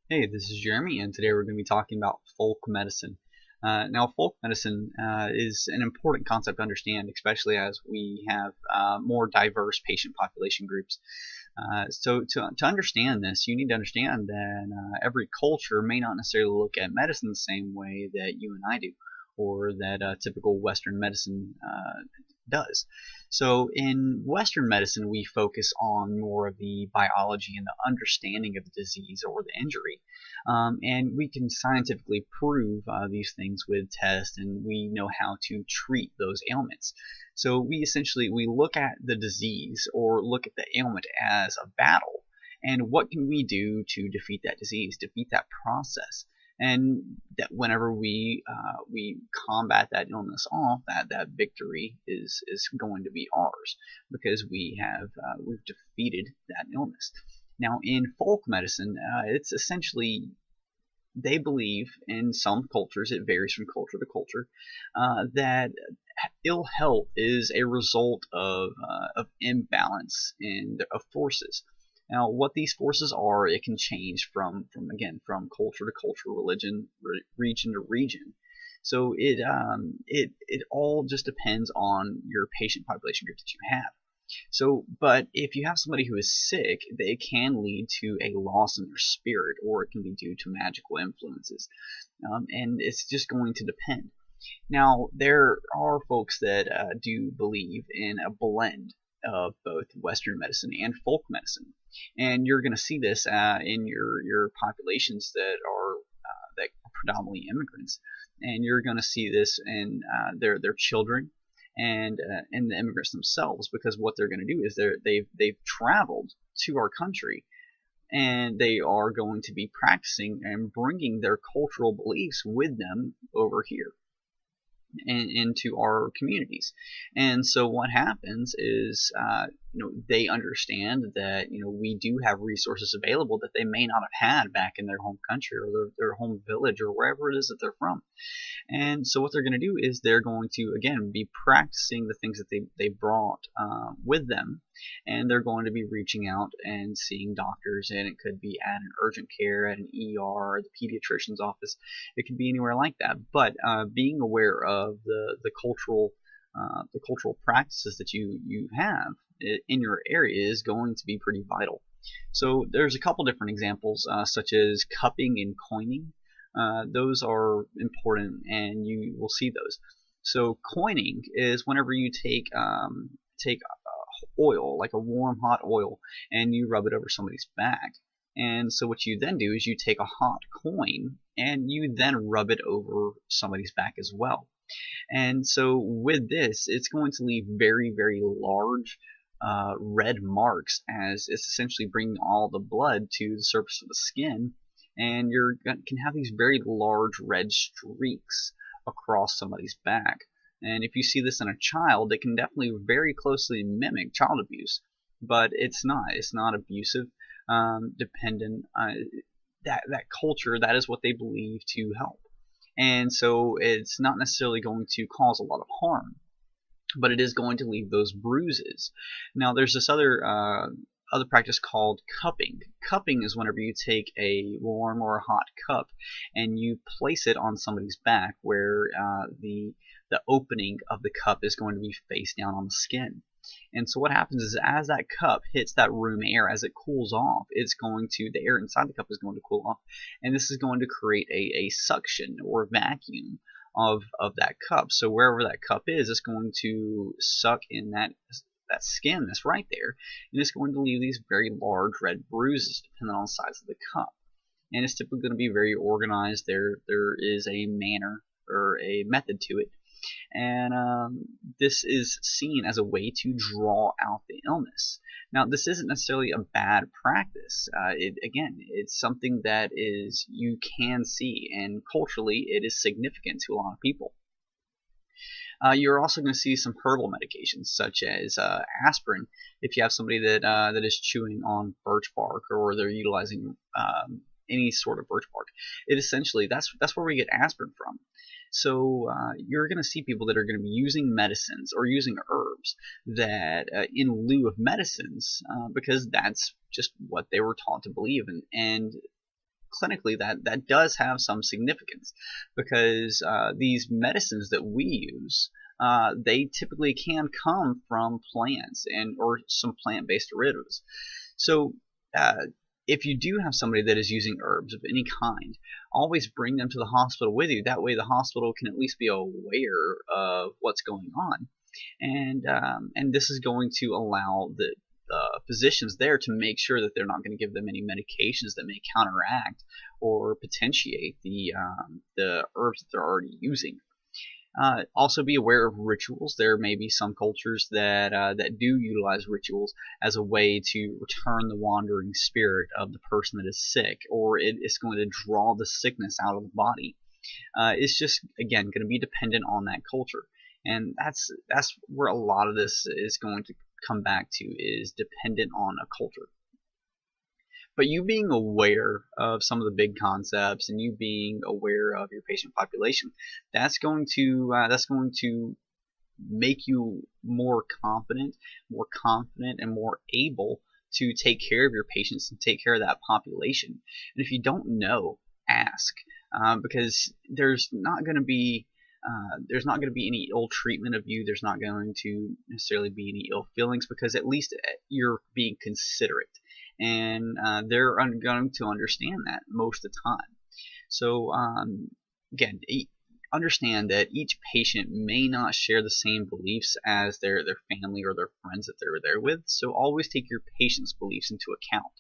Hey, this is Jeremy, and today we're going to be talking about folk medicine. Now, folk medicine is an important concept to understand, especially as we have more diverse patient population groups. So to understand this, you need to understand that every culture may not necessarily look at medicine the same way that you and I do, or that typical Western medicine does. So in Western medicine, we focus on more of the biology and the understanding of the disease or the injury. And we can scientifically prove these things with tests, and we know how to treat those ailments. So we look at the disease or look at the ailment as a battle, and what can we do to defeat that disease, defeat that process, and that whenever we combat that illness off, that victory is going to be ours because we've defeated that illness. Now, in folk medicine, it's essentially they believe in some cultures, it varies from culture to culture, that ill health is a result of imbalance of forces. Now, what these forces are, it can change from culture to culture, religion, region to region. So it all just depends on your patient population group that you have. So, but if you have somebody who is sick, they can lead to a loss in their spirit, or it can be due to magical influences, and it's just going to depend. Now, there are folks that do believe in a blend of both Western medicine and folk medicine, and you're going to see this in your populations that are predominantly immigrants, and you're going to see this in their children and the immigrants themselves, because what they're going to do is they've traveled to our country, and they are going to be practicing and bringing their cultural beliefs with them over here and into our communities. And so what happens is, they understand that we do have resources available that they may not have had back in their home country or their home village or wherever it is that they're from. And so what they're going to do is they're going to again be practicing the things that they brought with them, and they're going to be reaching out and seeing doctors, and it could be at an urgent care, at an ER, the pediatrician's office. It could be anywhere like that. But being aware of the cultural practices that you have in your area is going to be pretty vital. So there's a couple different examples, such as cupping and coining. Those are important, and you will see those. So coining is whenever you take oil, like a warm hot oil, and you rub it over somebody's back. And so what you then do is you take a hot coin and you then rub it over somebody's back as well. And so with this, it's going to leave very, very large red marks, as it's essentially bringing all the blood to the surface of the skin, and you can have these very large red streaks across somebody's back. And if you see this in a child, it can definitely very closely mimic child abuse, but it's not abusive. Dependent that culture, that is what they believe to help, and so it's not necessarily going to cause a lot of harm, but it is going to leave those bruises. Now, there's this other practice called cupping. Cupping is whenever you take a warm or a hot cup and you place it on somebody's back, where the opening of the cup is going to be face down on the skin. And so what happens is, as that cup hits that room air, as it cools off, the air inside the cup is going to cool off, and this is going to create a suction or vacuum of that cup. So wherever that cup is, it's going to suck in that skin that's right there, and it's going to leave these very large red bruises depending on the size of the cup. And it's typically going to be very organized. There is a manner or a method to it, and this is seen as a way to draw out the illness. Now, this isn't necessarily a bad practice. It's something that you can see, and culturally it is significant to a lot of people. You're also going to see some herbal medications, such as aspirin. If you have somebody that is chewing on birch bark, or they're utilizing any sort of birch bark, it essentially that's where we get aspirin from. So you're going to see people that are going to be using medicines or using herbs that in lieu of medicines, because that's just what they were taught to believe in. And clinically that does have some significance, because these medicines that we use, they typically can come from plants or some plant-based derivatives. So if you do have somebody that is using herbs of any kind, always bring them to the hospital with you. That way the hospital can at least be aware of what's going on. And this is going to allow the physicians there to make sure that they're not going to give them any medications that may counteract or potentiate the herbs that they're already using. Also be aware of rituals. There may be some cultures that do utilize rituals as a way to return the wandering spirit of the person that is sick, or it's going to draw the sickness out of the body. It's just, again, going to be dependent on that culture, and that's where a lot of this is going to come back to, is dependent on a culture. But you being aware of some of the big concepts, and you being aware of your patient population, that's going to make you more confident, and more able to take care of your patients and take care of that population. And if you don't know, ask, because there's not going to be any ill treatment of you. There's not going to necessarily be any ill feelings, because at least you're being considerate, and they're going to understand that most of the time. So again, understand that each patient may not share the same beliefs as their family or their friends that they're there with. So always take your patient's beliefs into account.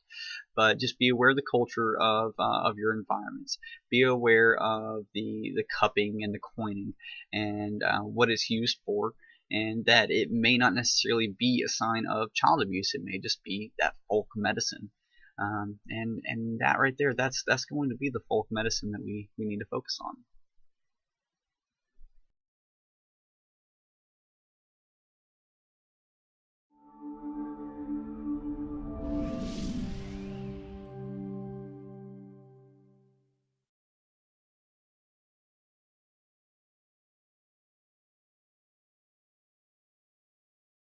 But just be aware of the culture of your environments. Be aware of the cupping and the coining, and what it's used for, and that it may not necessarily be a sign of child abuse. It may just be that folk medicine, and that right there, that's going to be the folk medicine that we need to focus on.